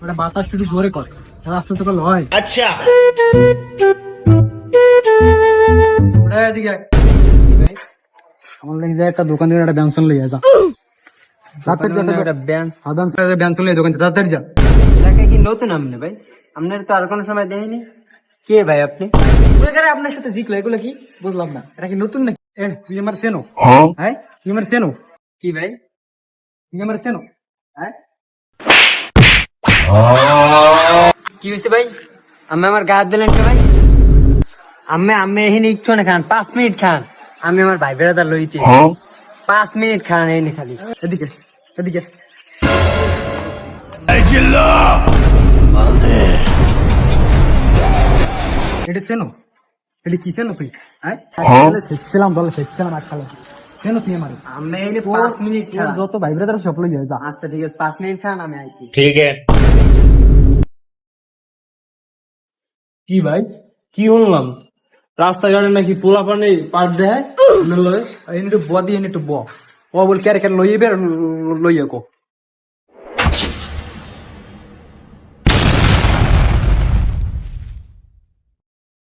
ওটা বাতাস একটু জোরে করে, আস্তে আস্তে করলে হয়। अच्छा ওটা এদিকে আয়। ভাই আমার লাগে যায় একটা দোকান থেকে একটা ব্যানসন লইয়া যা। তাড়াতাড়ি যা, একটা ব্যান্স ব্যানসন লইয়া দোকান থেকে তাড়াতাড়ি যা। এলাকায় কি নতুন আমনে ভাই? আপনার তো আর কোনো সময় দেখিনি। কে ভাই আপনি? ওইখানে আপনার সাথে জিকলো, এগুলো কি বুঝলাম না, এটা কি নতুন নাকি? এ তুই আমার চেনো? হ্যাঁ তুই আমার চেনো? কি ভাই? তুই আমার চেনো? হ্যাঁ কি হয়েছে ভাই? আমি আমার গায়ে হাত দিলেন কে ভাই? আমি এখানে একটু না খান, 5 মিনিট খান। আমি আমার ভাই বেড়াদার লইতে 5 মিনিট খান এনে খালি। এদিকে এদিকে। এটা চেনো? এটা কি চেনো তুই? হ্যাঁ শেষছিলাম বলে, শেষছিলাম আর খালো চেনো তুই আমার? আমি এনে 5 মিনিট খান। যত ভাই ব্রাদার সব লই যা। আচ্ছা ঠিক আছে, 5 মিনিট খান, আমি আইছি। ठीक है। কি ভাই, কি শুনলাম রাস্তাঘাটে নাকি পোলা পানি পাট দেয়? এনে একটু ব দিয়ে একটু ব ও বল কে কে লইবে লইয়া কো।